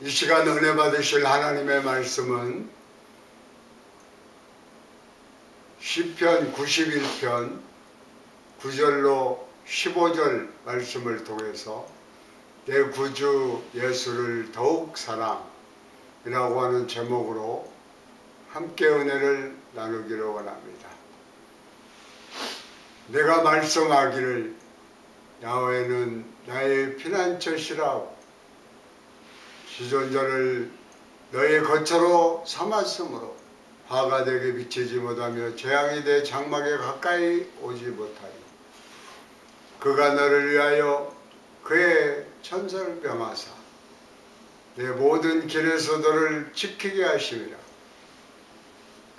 이 시간 은혜 받으실 하나님의 말씀은 시편 91편 9절로 15절 말씀을 통해서 내 구주 예수를 더욱 사랑이라고 하는 제목으로 함께 은혜를 나누기를 원합니다. 내가 말씀하기를 야훼는 나의 피난처시라고 시존전을 너의 거처로 삼았으므로 화가 내게 비치지 못하며 재앙이 내 장막에 가까이 오지 못하리. 그가 너를 위하여 그의 천사를 병하사 내 모든 길에서 너를 지키게 하심이라.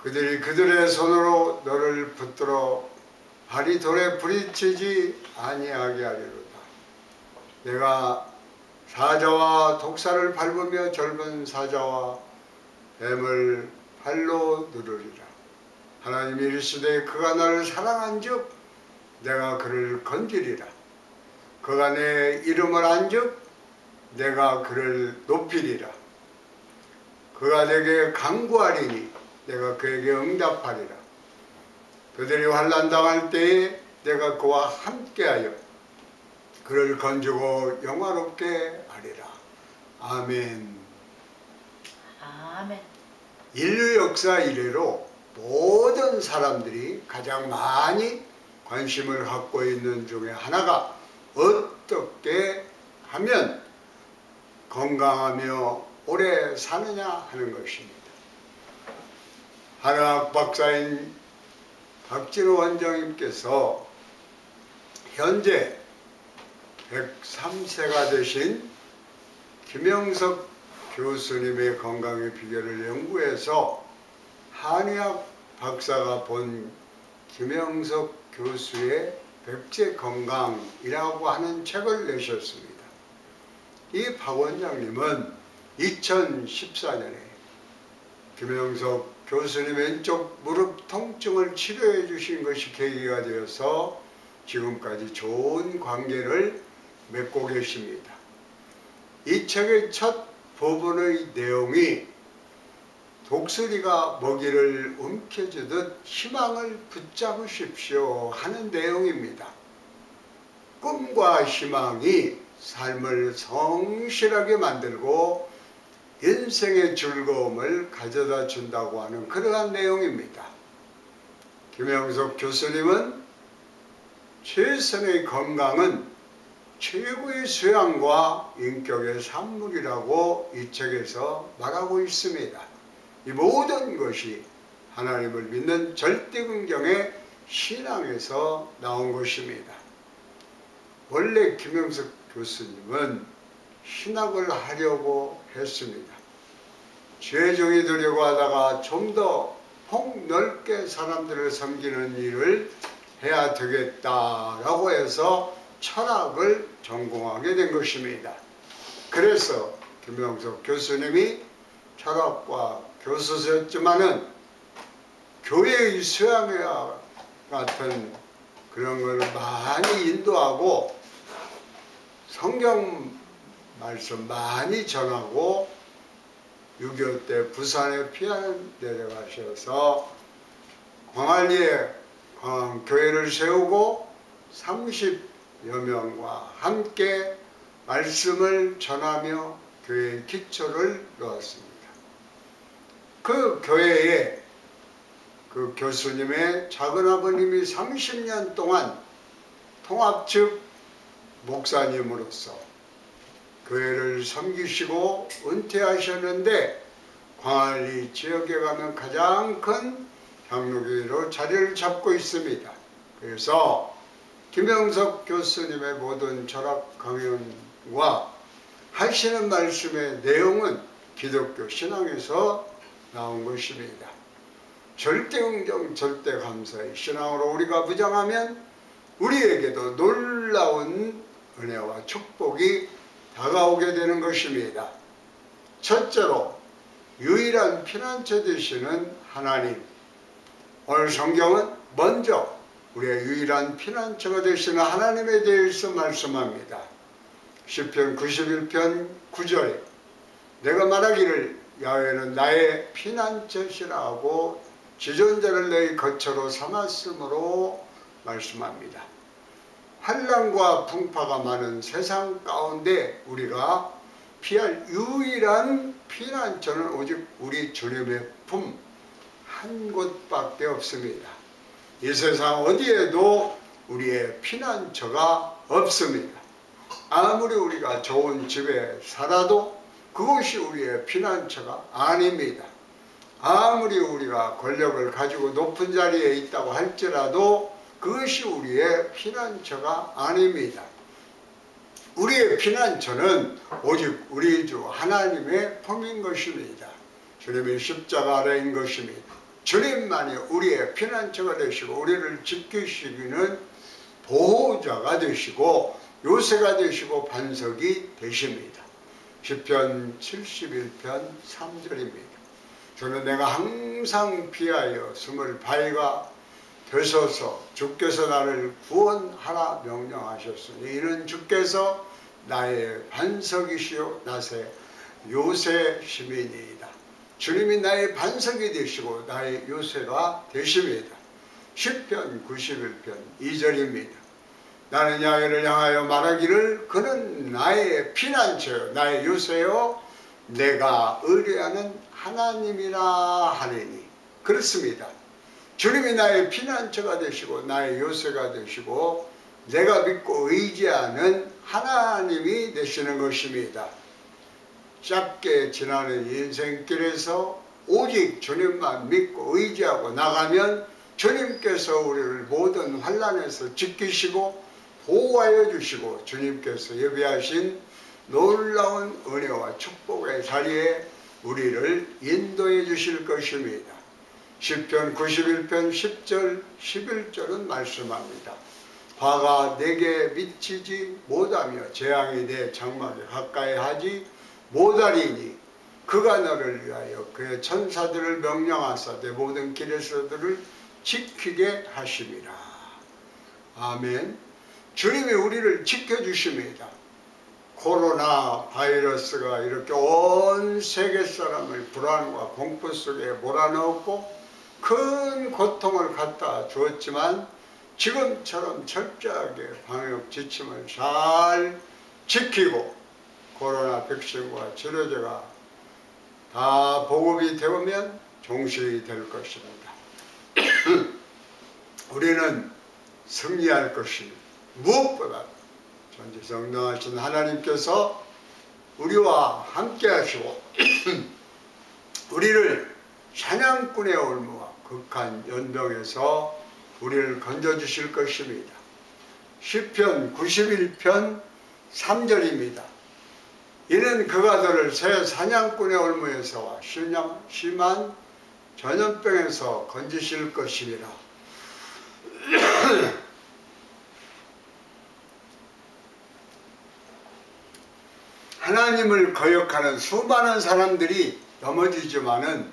그들이 그들의 손으로 너를 붙들어 발이 돌에 부딪히지 아니하게 하리로다. 내가 사자와 독사를 밟으며 젊은 사자와 뱀을 발로 누르리라. 하나님이 이르시되 그가 나를 사랑한즉 내가 그를 건지리라. 그가 내 이름을 안즉 내가 그를 높이리라. 그가 내게 간구하리니 내가 그에게 응답하리라. 그들이 환난 당할 때에 내가 그와 함께하여 그를 건지고 영화롭게 하리라. 아멘. 아멘. 인류 역사 이래로 모든 사람들이 가장 많이 관심을 갖고 있는 중에 하나가 어떻게 하면 건강하며 오래 사느냐 하는 것입니다. 한의학 박사인 박진호 원장님께서 현재 103세가 되신 김영석 교수님의 건강의 비결을 연구해서 한의학 박사가 본 김영석 교수의 백제 건강이라고 하는 책을 내셨습니다. 이 박 원장님은 2014년에 김영석 교수님 왼쪽 무릎 통증을 치료해 주신 것이 계기가 되어서 지금까지 좋은 관계를 맺고 계십니다. 이 책의 첫 부분의 내용이 독수리가 먹이를 움켜쥐듯 희망을 붙잡으십시오 하는 내용입니다. 꿈과 희망이 삶을 성실하게 만들고 인생의 즐거움을 가져다 준다고 하는 그러한 내용입니다. 김영석 교수님은 최선의 건강은 최고의 수양과 인격의 산물이라고 이 책에서 말하고 있습니다. 이 모든 것이 하나님을 믿는 절대긍정의 신앙에서 나온 것입니다. 원래 김영석 교수님은 신학을 하려고 했습니다. 죄종이 되려고 하다가 좀 더 폭넓게 사람들을 섬기는 일을 해야 되겠다라고 해서 철학을 전공하게 된 것입니다. 그래서 김영석 교수님이 철학과 교수셨지만은 교회의 수양회와 같은 그런 걸 많이 인도하고 성경 말씀 많이 전하고 6.25 때 부산에 피난 내려가셔서 광안리에 교회를 세우고 30여 명과 함께 말씀을 전하며 교회의 기초를 놓았습니다. 그 교회에 그 교수님의 작은아버님이 30년 동안 통합 측 목사님으로서 교회를 섬기시고 은퇴하셨는데 광안리 지역에 가면 가장 큰 향로교회로 자리를 잡고 있습니다. 그래서 김영석 교수님의 모든 철학 강연과 하시는 말씀의 내용은 기독교 신앙에서 나온 것입니다. 절대긍정 절대감사의 신앙으로 우리가 무장하면 우리에게도 놀라운 은혜와 축복이 다가오게 되는 것입니다. 첫째로 유일한 피난처 되시는 하나님. 오늘 성경은 먼저 우리의 유일한 피난처가 되시는 하나님에 대해서 말씀합니다. 시편 91편 9절에 내가 말하기를 야훼는 나의 피난처시라 하고 지존자를 너희 거처로 삼았으므로 말씀합니다. 환난과 풍파가 많은 세상 가운데 우리가 피할 유일한 피난처는 오직 우리 주님의 품 한 곳밖에 없습니다. 이 세상 어디에도 우리의 피난처가 없습니다. 아무리 우리가 좋은 집에 살아도 그것이 우리의 피난처가 아닙니다. 아무리 우리가 권력을 가지고 높은 자리에 있다고 할지라도 그것이 우리의 피난처가 아닙니다. 우리의 피난처는 오직 우리 주 하나님의 품인 것입니다. 주님의 십자가 아래인 것입니다. 주님만이 우리의 피난처가 되시고 우리를 지키시기는 보호자가 되시고 요새가 되시고 반석이 되십니다. 시편 71편 3절입니다. 주는 내가 항상 피하여 숨을 바위가 되소서. 주께서 나를 구원하라 명령하셨으니 이는 주께서 나의 반석이시요 나의 요새심이니이다. 주님이 나의 반석이 되시고 나의 요새가 되십니다. 시편 91편 2절입니다. 나는 야훼를 향하여 말하기를 그는 나의 피난처요 나의 요새요 내가 의뢰하는 하나님이라 하리니. 그렇습니다. 주님이 나의 피난처가 되시고 나의 요새가 되시고 내가 믿고 의지하는 하나님이 되시는 것입니다. 짧게 지나는 인생길에서 오직 주님만 믿고 의지하고 나가면 주님께서 우리를 모든 환난에서 지키시고 보호하여 주시고 주님께서 예비하신 놀라운 은혜와 축복의 자리에 우리를 인도해 주실 것입니다. 시편 91편 10절 11절은 말씀합니다. 화가 내게 미치지 못하며 재앙이 내 장막에 가까이 하지 못하리니 그가 너를 위하여 그의 천사들을 명령하사 내 모든 길에서들을 지키게 하심이라. 아멘. 주님이 우리를 지켜주십니다. 코로나 바이러스가 이렇게 온 세계 사람을 불안과 공포 속에 몰아넣었고 큰 고통을 갖다 주었지만 지금처럼 철저하게 방역 지침을 잘 지키고 코로나 백신과 치료제가 다 보급이 되면 종식이 될 것입니다. 우리는 승리할 것입니다. 무엇보다 전지전능하신 하나님께서 우리와 함께 하시고 우리를 사냥꾼의 올무와 극한 연병에서 우리를 건져주실 것입니다. 시편 91편 3절입니다. 이는 그가 너를 새 사냥꾼의 올무에서와 심한 전염병에서 건지실 것이니라. 하나님을 거역하는 수많은 사람들이 넘어지지만은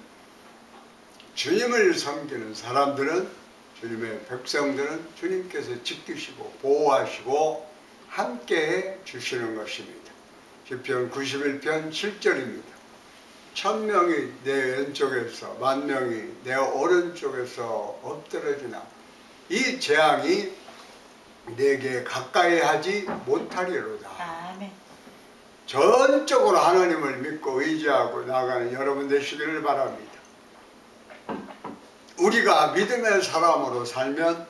주님을 섬기는 사람들은 주님의 백성들은 주님께서 지키시고 보호하시고 함께해 주시는 것입니다. 시편 91편 7절입니다. 1000명이 내 왼쪽에서 10,000명이 내 오른쪽에서 엎드러지나 이 재앙이 내게 가까이 하지 못하리로다. 아멘. 전적으로 하나님을 믿고 의지하고 나가는 여러분 되시기를 바랍니다. 우리가 믿음의 사람으로 살면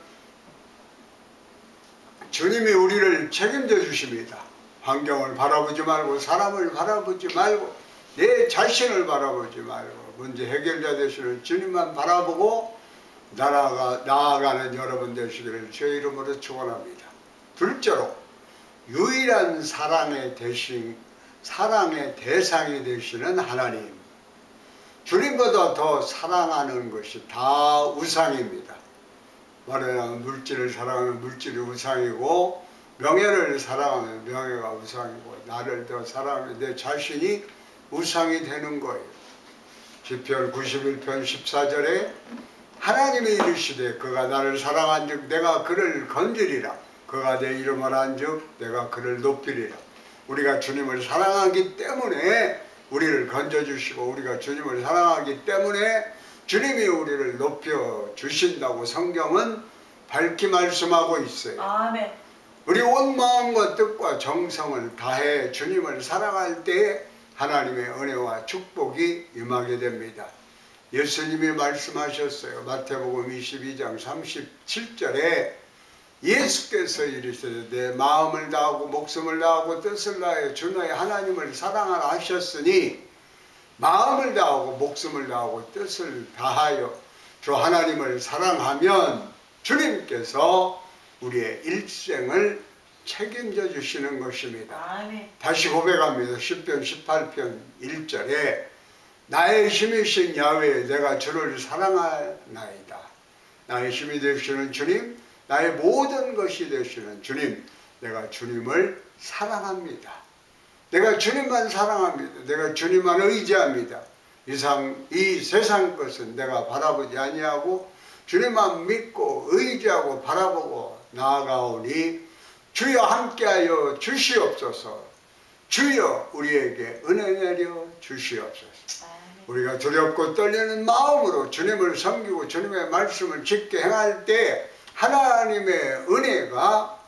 주님이 우리를 책임져 주십니다. 환경을 바라보지 말고 사람을 바라보지 말고 내 자신을 바라보지 말고 문제 해결자 되시는 주님만 바라보고 나아가는 여러분 되시기를 주의 이름으로 축원합니다. 둘째로 유일한 사랑의 대상이 되시는 하나님. 주님보다 더 사랑하는 것이 다 우상입니다. 말하자면 물질을 사랑하는 물질이 우상이고 명예를 사랑하는 명예가 우상이고 나를 더 사랑하는 내 자신이 우상이 되는 거예요. 시편 91편 14절에 하나님이 이르시되 그가 나를 사랑한즉 내가 그를 건지리라. 그가 내 이름을 한즉 내가 그를 높이리라. 우리가 주님을 사랑하기 때문에 우리를 건져주시고 우리가 주님을 사랑하기 때문에 주님이 우리를 높여주신다고 성경은 밝히 말씀하고 있어요. 아멘. 우리 온 마음과 뜻과 정성을 다해 주님을 사랑할 때에 하나님의 은혜와 축복이 임하게 됩니다. 예수님이 말씀하셨어요. 마태복음 22장 37절에 예수께서 이르시되 내 마음을 다하고 목숨을 다하고 뜻을 다하여 주 너의 하나님을 사랑하라 하셨으니 마음을 다하고 목숨을 다하고 뜻을 다하여 주 하나님을 사랑하면 주님께서 우리의 일생을 책임져 주시는 것입니다. 아멘. 다시 고백합니다. 10편 18편 1절에 나의 힘이신 야훼 내가 주를 사랑하나이다. 나의 힘이 되시는 주님, 나의 모든 것이 되시는 주님, 내가 주님을 사랑합니다. 내가 주님만 사랑합니다. 내가 주님만 의지합니다. 이 세상 것은 내가 바라보지 아니하고 주님만 믿고 의지하고 바라보고 나아가오니 주여 함께하여 주시옵소서. 주여 우리에게 은혜 내려 주시옵소서. 우리가 두렵고 떨리는 마음으로 주님을 섬기고 주님의 말씀을 짓게 행할 때 하나님의 은혜가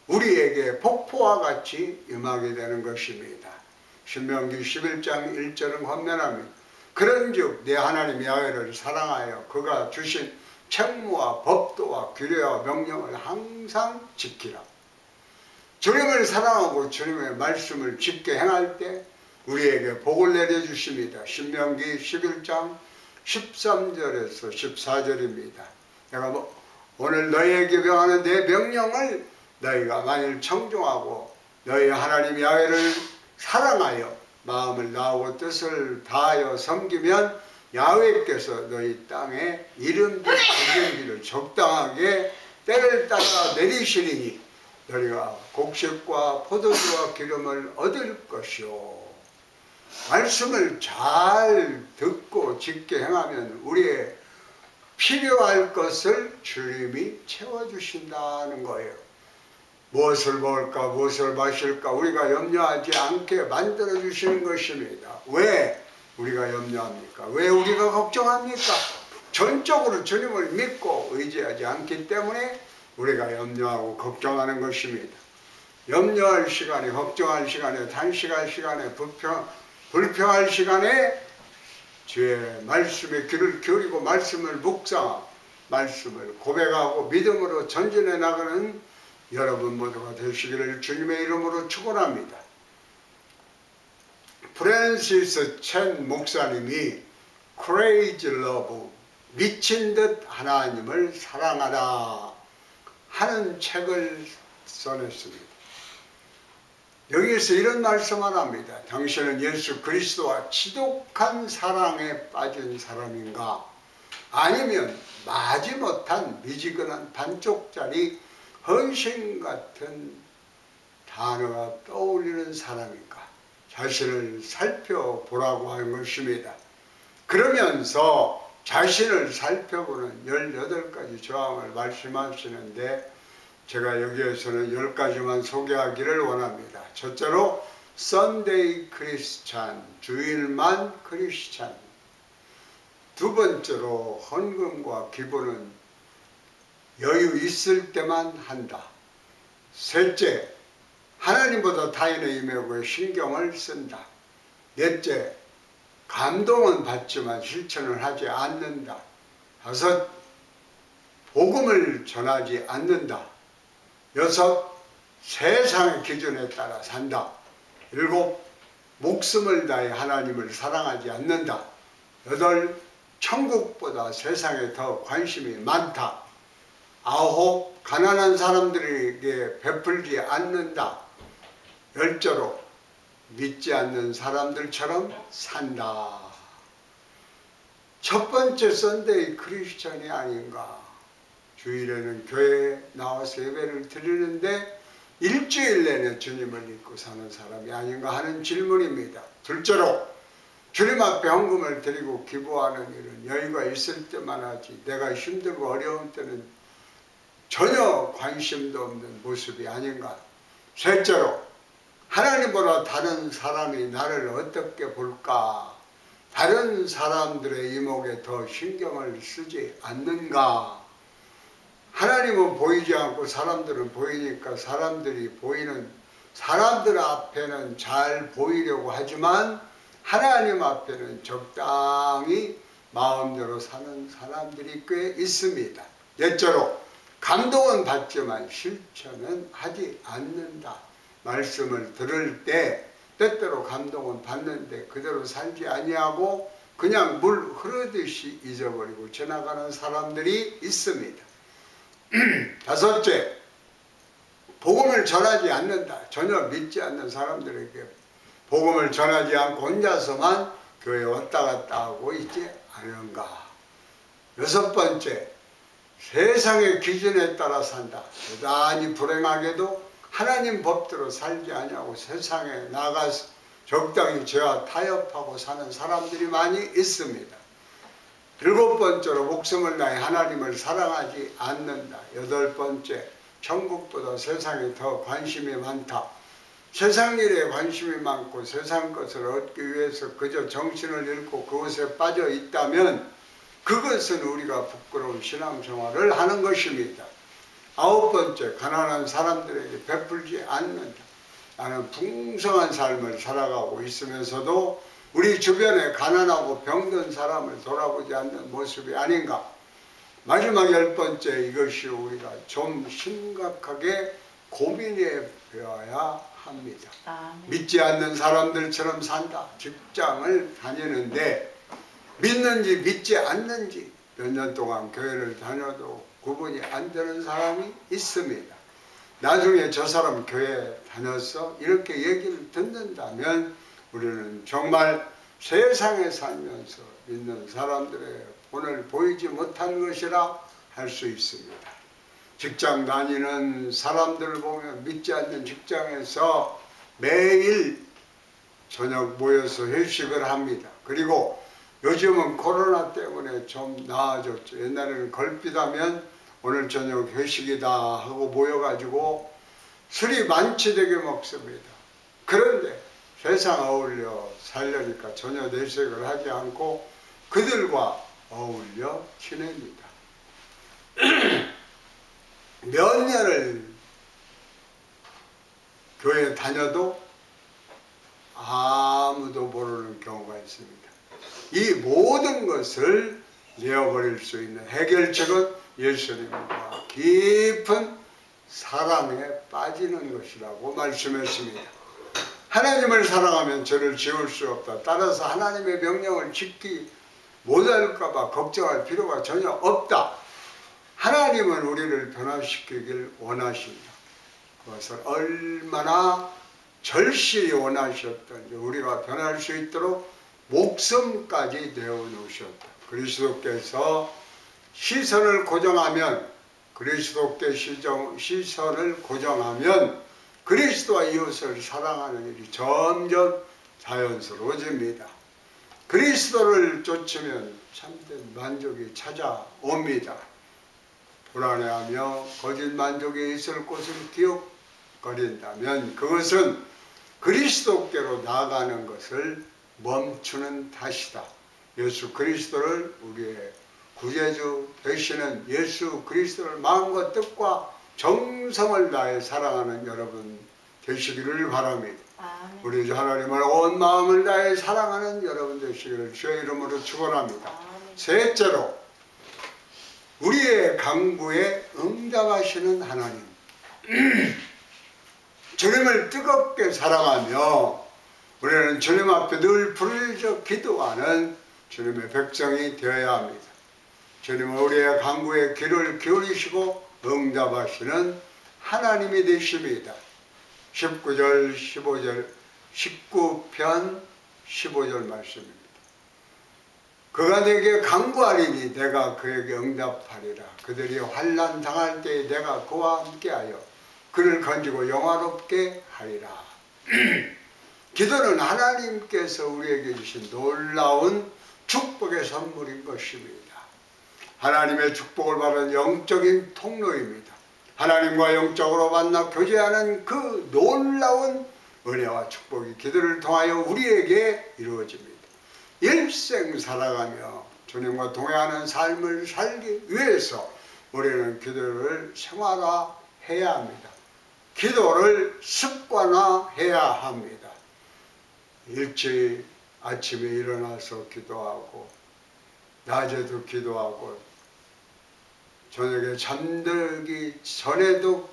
우리에게 폭포와 같이 임하게 되는 것입니다. 신명기 11장 1절은 권면합니다. 그런즉 내 하나님 야훼를 사랑하여 그가 주신 책무와 법도와 규례와 명령을 항상 지키라. 주님을 사랑하고 주님의 말씀을 짓게 행할 때 우리에게 복을 내려주십니다. 신명기 11장 13절에서 14절입니다. 내가 오늘 너희에게 명하는 내 명령을 너희가 만일 청종하고 너희 하나님 야훼를 사랑하여 마음을 다하고 뜻을 다하여 섬기면 야훼께서 너희 땅에 이른비 어린비를 적당하게 때를 따라 내리시리니 너희가 곡식과 포도주와 기름을 얻을 것이요. 말씀을 잘 듣고 짓게 행하면 우리의 필요할 것을 주님이 채워주신다는 거예요. 무엇을 먹을까 무엇을 마실까 우리가 염려하지 않게 만들어주시는 것입니다. 왜 우리가 염려합니까? 왜 우리가 걱정합니까? 전적으로 주님을 믿고 의지하지 않기 때문에 우리가 염려하고 걱정하는 것입니다. 염려할 시간에 걱정할 시간에 단식할 시간에 불평할 시간에 주의 말씀에 귀를 기울이고 말씀을 묵상하고 말씀을 고백하고 믿음으로 전진해 나가는 여러분 모두가 되시기를 주님의 이름으로 축원합니다. 프랜시스 첸 목사님이 Crazy Love 미친 듯 하나님을 사랑하라 하는 책을 써냈습니다. 여기에서 이런 말씀을 합니다. 당신은 예수 그리스도와 지독한 사랑에 빠진 사람인가? 아니면 마지못한 미지근한 반쪽짜리 헌신 같은 단어가 떠올리는 사람인가? 자신을 살펴보라고 하는 것입니다. 그러면서 자신을 살펴보는 18가지 저항을 말씀하시는데 제가 여기에서는 10가지만 소개하기를 원합니다. 첫째로 Sunday Christian, 주일만 크리스찬. 두 번째로 헌금과 기부는 여유 있을 때만 한다. 셋째, 하나님보다 타인의 임하고 신경을 쓴다. 넷째, 감동은 받지만 실천을 하지 않는다. 다섯, 복음을 전하지 않는다. 여섯, 세상의 기준에 따라 산다. 일곱, 목숨을 다해 하나님을 사랑하지 않는다. 여덟, 천국보다 세상에 더 관심이 많다. 아홉, 가난한 사람들에게 베풀지 않는다. 열째로, 믿지 않는 사람들처럼 산다. 첫 번째 선데이 크리스천이 아닌가. 주일에는 교회에 나와서 예배를 드리는데 일주일 내내 주님을 믿고 사는 사람이 아닌가 하는 질문입니다. 둘째로, 주님 앞에 헌금을 드리고 기부하는 일은 여유가 있을 때만 하지 내가 힘들고 어려운 때는 전혀 관심도 없는 모습이 아닌가. 셋째로, 하나님보다 다른 사람이 나를 어떻게 볼까? 다른 사람들의 이목에 더 신경을 쓰지 않는가? 하나님은 보이지 않고 사람들은 보이니까 사람들이 보이는 사람들 앞에는 잘 보이려고 하지만 하나님 앞에는 적당히 마음대로 사는 사람들이 꽤 있습니다. 예처로 감동은 받지만 실천은 하지 않는다. 말씀을 들을 때 때때로 감동은 받는데 그대로 살지 아니하고 그냥 물 흐르듯이 잊어버리고 지나가는 사람들이 있습니다. 다섯째, 복음을 전하지 않는다. 전혀 믿지 않는 사람들에게 복음을 전하지 않고 혼자서만 교회에 왔다 갔다 하고 있지 않은가. 여섯 번째, 세상의 기준에 따라 산다. 대단히 불행하게도 하나님 법대로 살지 아니하고 세상에 나가서 적당히 죄와 타협하고 사는 사람들이 많이 있습니다. 일곱 번째로 목숨을 다해 하나님을 사랑하지 않는다. 여덟 번째, 천국보다 세상에 더 관심이 많다. 세상 일에 관심이 많고 세상 것을 얻기 위해서 그저 정신을 잃고 그것에 빠져 있다면 그것은 우리가 부끄러운 신앙생활을 하는 것입니다. 아홉 번째, 가난한 사람들에게 베풀지 않는다. 나는 풍성한 삶을 살아가고 있으면서도 우리 주변에 가난하고 병든 사람을 돌아보지 않는 모습이 아닌가. 마지막 열 번째, 이것이 우리가 좀 심각하게 고민해 보아야 합니다. 믿지 않는 사람들처럼 산다. 직장을 다니는데 믿는지 믿지 않는지 몇 년 동안 교회를 다녀도 구분이 안 되는 사람이 있습니다. 나중에 저 사람 교회 다녔어? 이렇게 얘기를 듣는다면 우리는 정말 세상에 살면서 믿는 사람들의 본을 보이지 못한 것이라 할 수 있습니다. 직장 다니는 사람들을 보면 믿지 않는 직장에서 매일 저녁 모여서 회식을 합니다. 그리고 요즘은 코로나 때문에 좀 나아졌죠. 옛날에는 걸핏하면 오늘 저녁 회식이다 하고 모여가지고 술이 만취되게 먹습니다. 그런데 세상 어울려 살려니까 전혀 내색을 하지 않고 그들과 어울려 지냅니다. 몇 년을 교회 다녀도 아무도 모르는 경우가 있습니다. 이 모든 것을 내어버릴 수 있는 해결책은 예수님과 깊은 사랑에 빠지는 것이라고 말씀했습니다. 하나님을 사랑하면 저를 지울 수 없다. 따라서 하나님의 명령을 지키지 못할까 봐 걱정할 필요가 전혀 없다. 하나님은 우리를 변화시키길 원하십니다. 그것을 얼마나 절실히 원하셨던지 우리가 변할 수 있도록 목숨까지 내어놓으셨다. 그리스도께서 시선을 고정하면 시선을 고정하면 그리스도와 이웃을 사랑하는 일이 점점 자연스러워집니다. 그리스도를 쫓으면 참된 만족이 찾아옵니다. 불안해하며 거짓 만족이 있을 곳을 기억거린다면 그것은 그리스도께로 나아가는 것을 멈추는 탓이다. 예수 그리스도를 우리의 구제주 되시는 예수 그리스도를 마음과 뜻과 정성을 다해 사랑하는 여러분 되시기를 바랍니다. 아멘. 우리 하나님을 온 마음을 다해 사랑하는 여러분 되시기를 주의 이름으로 축원합니다. 셋째로 우리의 간구에 응답하시는 하나님. 주님을 뜨겁게 사랑하며 우리는 주님 앞에 늘 부르짖어 기도하는 주님의 백성이 되어야 합니다. 주님은 우리의 간구에 귀를 기울이시고 응답하시는 하나님이 되십니다. 19절, 15절, 19편 15절 말씀입니다. 그가 내게 간구하리니 내가 그에게 응답하리라. 그들이 환난 당할 때에 내가 그와 함께하여 그를 건지고 영화롭게 하리라. 기도는 하나님께서 우리에게 주신 놀라운 축복의 선물인 것입니다. 하나님의 축복을 받은 영적인 통로입니다. 하나님과 영적으로 만나 교제하는 그 놀라운 은혜와 축복이 기도를 통하여 우리에게 이루어집니다. 일생 살아가며 주님과 동행하는 삶을 살기 위해서 우리는 기도를 생활화해야 합니다. 기도를 습관화해야 합니다. 일찍 아침에 일어나서 기도하고 낮에도 기도하고 저녁에 잠들기 전에도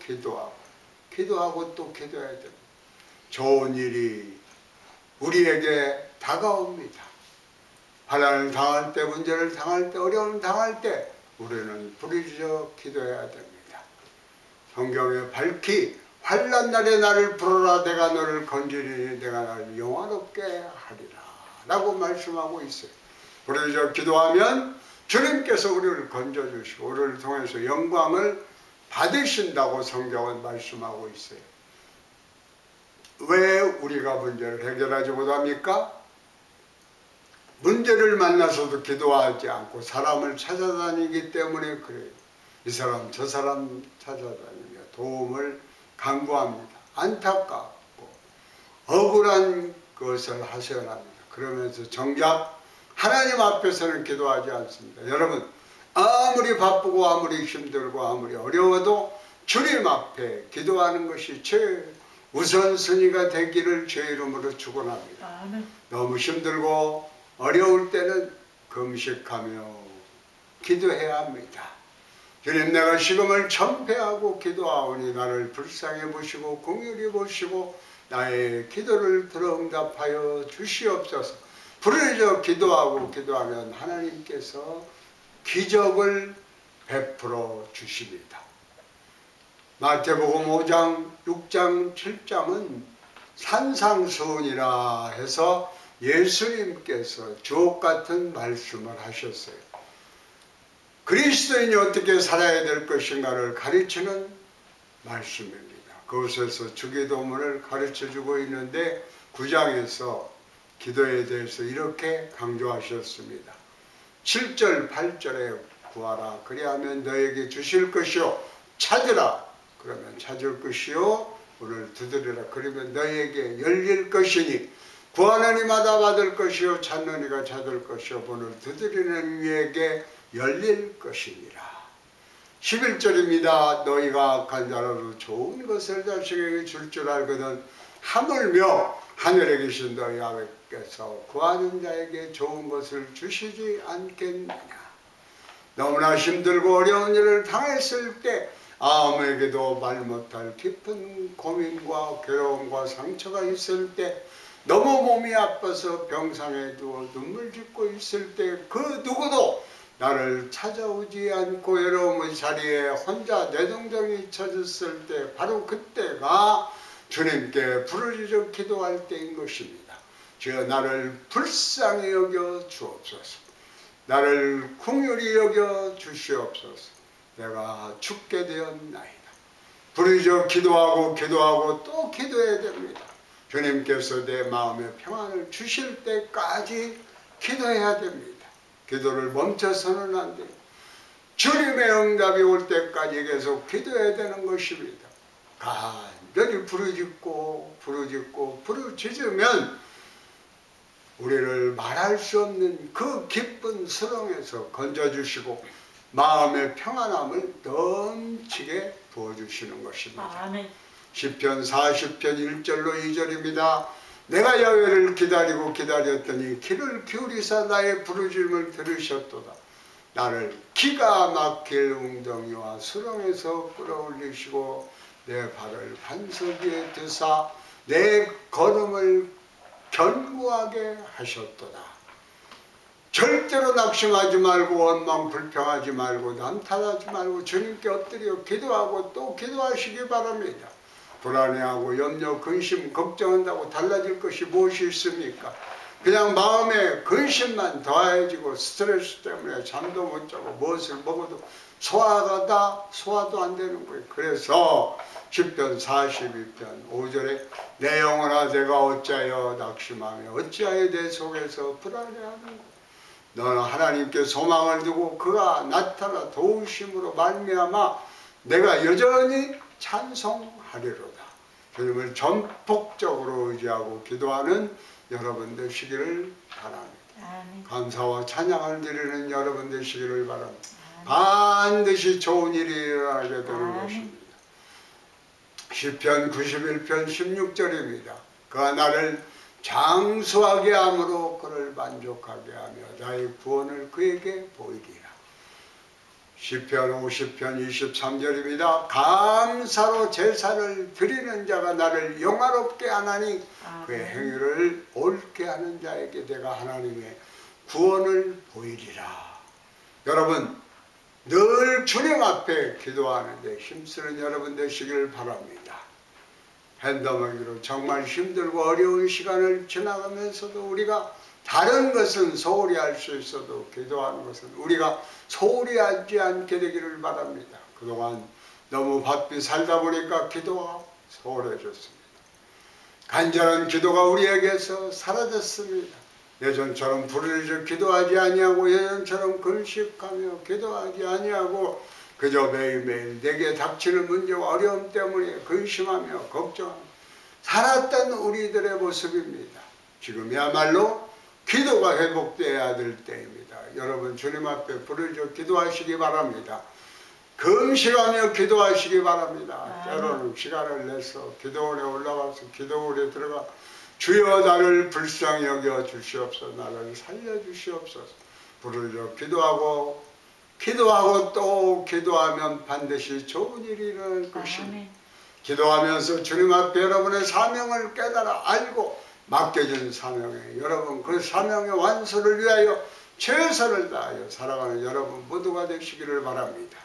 기도하고 또 기도해야 됩니다. 좋은 일이 우리에게 다가옵니다. 환난을 당할 때, 문제를 당할 때, 어려움을 당할 때 우리는 부르짖어 기도해야 됩니다. 성경에 밝히 환난 날에 나를 부르라 내가 너를 건지리니 내가 나를 영화롭게 하리라 라고 말씀하고 있어요. 부르짖어 기도하면 주님께서 우리를 건져주시고 우리를 통해서 영광을 받으신다고 성경은 말씀하고 있어요. 왜 우리가 문제를 해결하지 못합니까? 문제를 만나서도 기도하지 않고 사람을 찾아다니기 때문에 그래요. 이 사람 저 사람 찾아다니며 도움을 간구합니다. 안타깝고 억울한 것을 하셔야합니다. 그러면서 정작 하나님 앞에서는 기도하지 않습니다. 여러분 아무리 바쁘고 아무리 힘들고 아무리 어려워도 주님 앞에 기도하는 것이 제 우선순위가 되기를 주의 이름으로 축원합니다. 아멘. 너무 힘들고 어려울 때는 금식하며 기도해야 합니다. 주님 내가 시금을 전폐하고 기도하오니 나를 불쌍히 보시고 긍휼히 보시고 나의 기도를 들어 응답하여 주시옵소서. 부르짖어 기도하고 기도하면 하나님께서 기적을 베풀어 주십니다. 마태복음 5장, 6장, 7장은 산상수훈이라 해서 예수님께서 주옥같은 말씀을 하셨어요. 그리스도인이 어떻게 살아야 될 것인가를 가르치는 말씀입니다. 그곳에서 주기도문을 가르쳐주고 있는데 9장에서 기도에 대해서 이렇게 강조하셨습니다. 7절, 8절에 구하라 그리하면 너에게 주실 것이요 찾으라 그러면 찾을 것이요 문을 두드리라 그러면 너에게 열릴 것이니 구하는 이마다 받을 것이요 찾는 이가 찾을 것이요 문을 두드리는 이에게 열릴 것이니라. 11절입니다. 너희가 악한 자라도 좋은 것을 자식에게 줄 줄 알거든 하물며 하늘에 계신 너희 아버지께서 구하는 자에게 좋은 것을 주시지 않겠느냐. 너무나 힘들고 어려운 일을 당했을 때 아무에게도 말 못할 깊은 고민과 괴로움과 상처가 있을 때 너무 몸이 아파서 병상에 누워 눈물 짓고 있을 때 그 누구도 나를 찾아오지 않고 외로움의 자리에 혼자 내동정이 쳐졌을 때 바로 그때가 주님께 부르짖어 기도할 때인 것입니다. 주여 나를 불쌍히 여겨 주옵소서. 나를 긍휼히 여겨 주시옵소서. 내가 죽게 되었나이다. 부르짖어 기도하고 또 기도해야 됩니다. 주님께서 내 마음에 평안을 주실 때까지 기도해야 됩니다. 기도를 멈춰서는 안 돼요. 주님의 응답이 올 때까지 계속 기도해야 되는 것입니다. 간절히 부르짖으면 우리를 말할 수 없는 그 기쁜 수렁에서 건져주시고 마음의 평안함을 넘치게 부어주시는 것입니다. 아멘. 시편 40편 1절로 2절입니다. 내가 야훼를 기다렸더니 귀를 기울이사 나의 부르짖음을 들으셨도다. 나를 기가 막힐 웅덩이와 수렁에서 끌어올리시고 내 발을 반석 위에 드사 내 걸음을 견고하게 하셨도다. 절대로 낙심하지 말고 원망 불평하지 말고 남탓하지 말고 주님께 엎드려 기도하고 또 기도하시기 바랍니다. 불안해하고 염려, 근심, 걱정한다고 달라질 것이 무엇이 있습니까? 그냥 마음에 근심만 더해지고 스트레스 때문에 잠도 못 자고 무엇을 먹어도 소화도 안 되는 거예요. 그래서 시편 42편 5절에 내 영혼아 내가 어찌하여 낙심하며 어찌하여 내 속에서 불안해하는가. 너는 하나님께 소망을 두고 그가 나타나 도우심으로 말미암아 내가 여전히 찬송하리로다. 주님을 전폭적으로 의지하고 기도하는 여러분 되시기를 바랍니다. 아멘. 감사와 찬양을 드리는 여러분 되시기를 바랍니다. 아멘. 반드시 좋은 일이 일어나게 되는 아멘. 것입니다. 시편 91편 16절입니다. 그가 나를 장수하게 함으로 그를 만족하게 하며 나의 구원을 그에게 보이리라. 시편 50편 23절입니다. 감사로 제사를 드리는 자가 나를 영화롭게 하나니 그의 행위를 옳게 하는 자에게 내가 하나님의 구원을 보이리라. 여러분 늘 주님 앞에 기도하는데 힘쓰는 여러분 되시기를 바랍니다. 팬데믹으로 정말 힘들고 어려운 시간을 지나가면서도 우리가 다른 것은 소홀히 할 수 있어도 기도하는 것은 우리가 소홀히 하지 않게 되기를 바랍니다. 그동안 너무 바삐 살다 보니까 기도가 소홀해졌습니다. 간절한 기도가 우리에게서 사라졌습니다. 예전처럼 부르짖어 기도하지 아니하고 예전처럼 금식하며 기도하지 아니하고 그저 매일매일 내게 닥치는 문제와 어려움 때문에 근심하며 걱정하며 살았던 우리들의 모습입니다. 지금이야말로 기도가 회복되어야 될 때입니다. 여러분 주님 앞에 부르짖어 기도하시기 바랍니다. 금식하며 기도하시기 바랍니다. 때로는 시간을 내서 기도원에 올라가서 기도원에 들어가 주여 나를 불쌍히 여겨 주시옵소서. 나를 살려주시옵소서. 부르짖어 기도하고 또 기도하면 반드시 좋은 일이 일어날 것입니다. 기도하면서 주님 앞에 여러분의 사명을 깨달아 알고 맡겨진 사명에 여러분 그 사명의 완수를 위하여 최선을 다하여 살아가는 여러분 모두가 되시기를 바랍니다.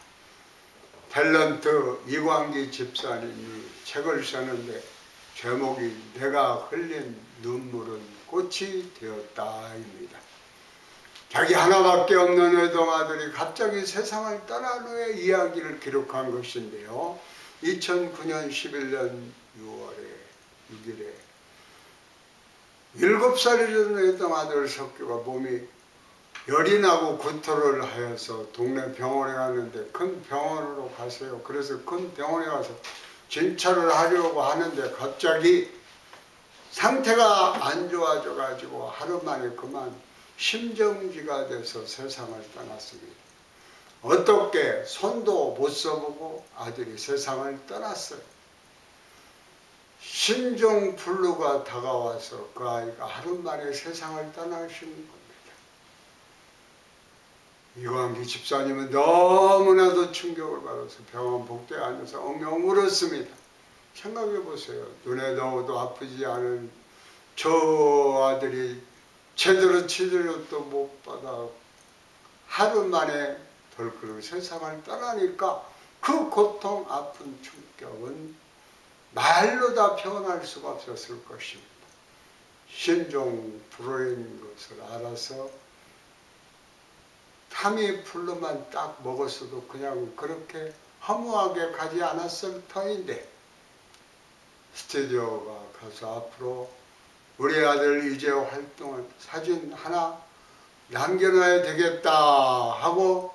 탤런트 이광기 집사님이 책을 썼는데 제목이 내가 흘린 눈물은 꽃이 되었다입니다. 자기 하나밖에 없는 외동아들이 갑자기 세상을 떠난 후에 이야기를 기록한 것인데요. 2009년 11년 6일에 7살이 된 외동아들 석규가 몸이 열이 나고 구토를 하여서 동네 병원에 갔는데 큰 병원으로 가세요. 그래서 큰 병원에 가서 진찰을 하려고 하는데 갑자기 상태가 안 좋아져 가지고 하루 만에 그만 심정지가 돼서 세상을 떠났습니다. 어떻게 손도 못 써보고 아들이 세상을 떠났어요. 신종플루가 다가와서 그 아이가 하루 만에 세상을 떠나신 겁니다. 이광기 집사님은 너무나도 충격을 받아서 병원 복도에 앉아서 엉엉 울었습니다. 생각해 보세요. 눈에 넣어도 아프지 않은 저 아들이 제대로 치료도 못 받아 하루 만에 덜컥 세상을 떠나니까 그 고통, 아픈 충격은 말로 다 표현할 수가 없었을 것입니다. 신종불호인 것을 알아서 타미플루만 딱 먹었어도 그냥 그렇게 허무하게 가지 않았을 터인데 스튜디오가 가서 앞으로 우리 아들 이제 활동을 사진 하나 남겨놔야 되겠다 하고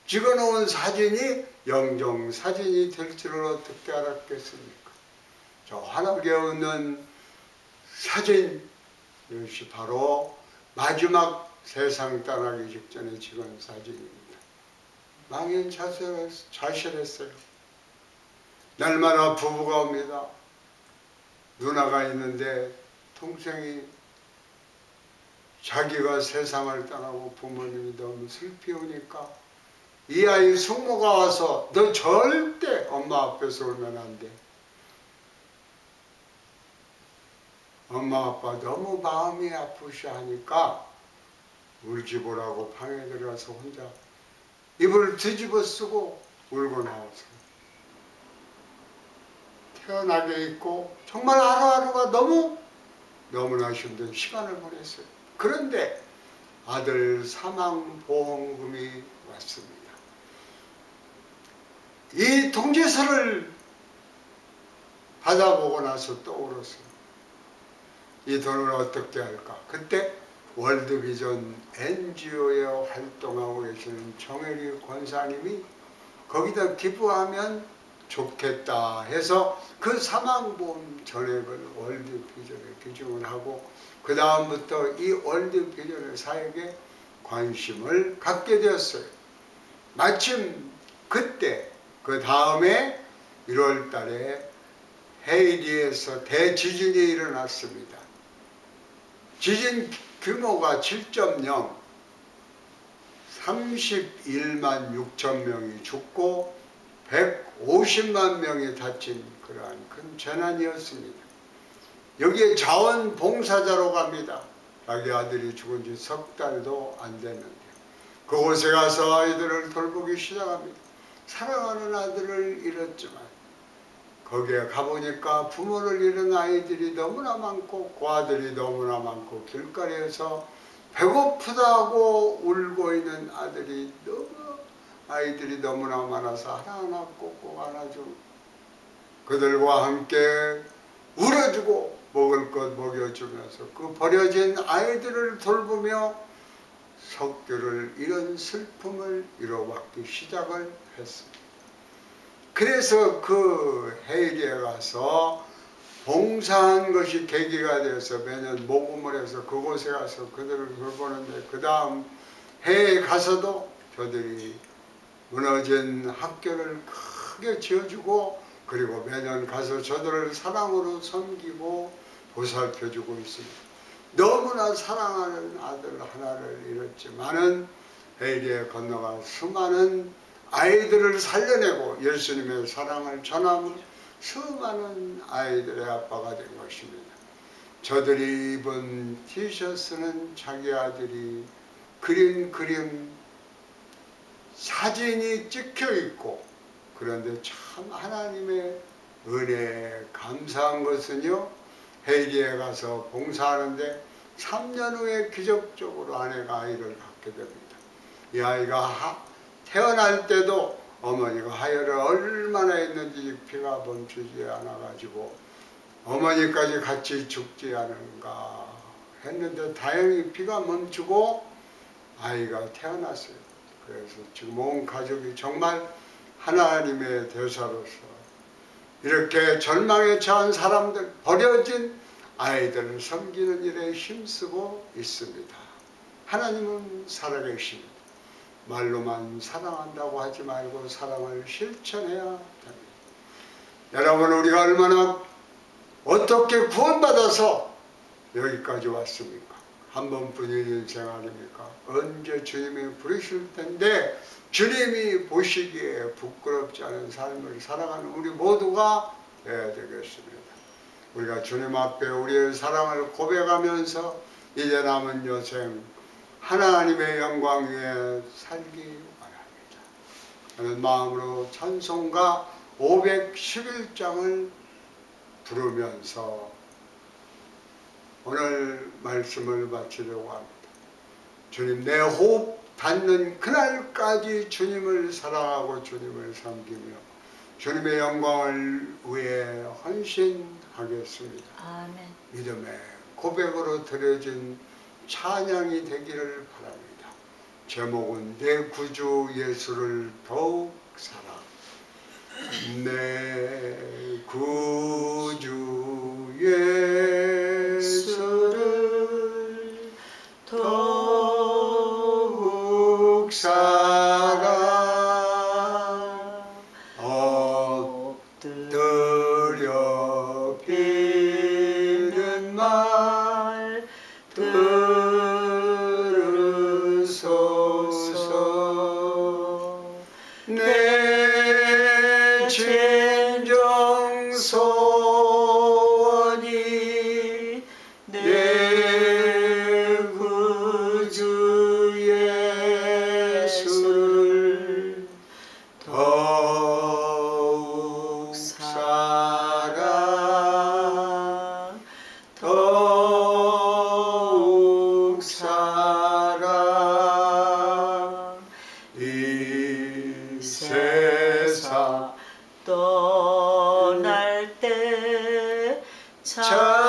찍어놓은 사진이 영정사진이 될 줄을 어떻게 알았겠습니까? 저 환하게 웃는 사진, 이것이 바로 마지막 세상 떠나기 직전에 찍은 사진입니다. 망연자실했어요. 날마다 부부가 옵니다. 누나가 있는데 동생이 자기가 세상을 떠나고 부모님이 너무 슬피 우니까 이 아이 숙모가 와서 너 절대 엄마 앞에서 울면 안 돼. 엄마 아빠 너무 마음이 아프시 하니까 울지 보라고 방에 들어가서 혼자 이불을 뒤집어 쓰고 울고 나와서 태어나게 있고 정말 하루하루가 너무나 힘든 시간을 보냈어요. 그런데 아들 사망보험금이 왔습니다. 이 통지서를 받아보고 나서 떠올랐어요. 이 돈을 어떻게 할까? 그때 월드비전 NGO에 활동하고 계시는 정혜리 권사님이 거기다 기부하면 좋겠다 해서 그 사망보험 전액을 월드비전에 기증을 하고 그 다음부터 이 월드비전의 사역에 관심을 갖게 되었어요. 마침 그때 그 다음에 1월 달에 헤이티에서 대지진이 일어났습니다. 지진 규모가 7.0, 31만 6천 명이 죽고 150만 명이 다친 그러한 큰 재난이었습니다. 여기에 자원봉사자로 갑니다. 자기 아들이 죽은 지 석 달도 안 됐는데 그곳에 가서 아이들을 돌보기 시작합니다. 사랑하는 아들을 잃었지만 거기에 가보니까 부모를 잃은 아이들이 너무나 많고 고아들이 너무나 많고 길거리에서 배고프다고 울고 있는 아이들이 너무나 많아서 하나하나 꼭꼭 안아주고 그들과 함께 울어주고 먹을 것 먹여주면서 그 버려진 아이들을 돌보며 석규를 이런 슬픔을 이뤄받기 시작을 했습니다. 그래서 그 헤이티에 가서 봉사한 것이 계기가 되어서 매년 모금을 해서 그곳에 가서 그들을 돌보는데 그 다음 해에 가서도 저들이 무너진 학교를 크게 지어주고 그리고 매년 가서 저들을 사랑으로 섬기고 보살펴주고 있습니다. 너무나 사랑하는 아들 하나를 잃었지만은 헤이티에 건너가 수많은 아이들을 살려내고 예수님의 사랑을 전함으로 수많은 아이들의 아빠가 된 것입니다. 저들이 입은 티셔츠는 자기 아들이 그린 그림 사진이 찍혀 있고 그런데 참 하나님의 은혜에 감사한 것은요, 헤이티에 가서 봉사하는데 3년 후에 기적적으로 아내가 아이를 갖게 됩니다. 이 아이가 태어날 때도 어머니가 하혈을 얼마나 했는지 피가 멈추지 않아가지고 어머니까지 같이 죽지 않은가 했는데 다행히 피가 멈추고 아이가 태어났어요. 그래서 지금 온 가족이 정말 하나님의 대사로서 이렇게 절망에 처한 사람들, 버려진 아이들을 섬기는 일에 힘쓰고 있습니다. 하나님은 살아계십니다. 말로만 사랑한다고 하지 말고 사랑을 실천해야 합니다. 여러분, 우리가 얼마나 어떻게 구원받아서 여기까지 왔습니까? 한 번뿐인 인생 아닙니까? 언제 주님이 부르실 텐데 주님이 보시기에 부끄럽지 않은 삶을 살아가는 우리 모두가 되어야 되겠습니다. 우리가 주님 앞에 우리의 사랑을 고백하면서 이제 남은 여생 하나님의 영광 위에 살기 바랍니다. 하는 마음으로 찬송가 511장을 부르면서 오늘 말씀을 마치려고 합니다. 주님, 내 호흡 닿는 그날까지 주님을 사랑하고 주님을 섬기며 주님의 영광을 위해 헌신하겠습니다. 아멘. 믿음의 고백으로 드려진 찬양이 되기를 바랍니다. 제목은 내 구주 예수를 더욱 사랑. 내 구주 예수를 더욱 사랑. 엎드려 비는 말 들으소서. 내 진정 소원이 내 구주 예수를 더욱 사랑, 더욱 사랑. 이 세상 떠날 때 찬양하고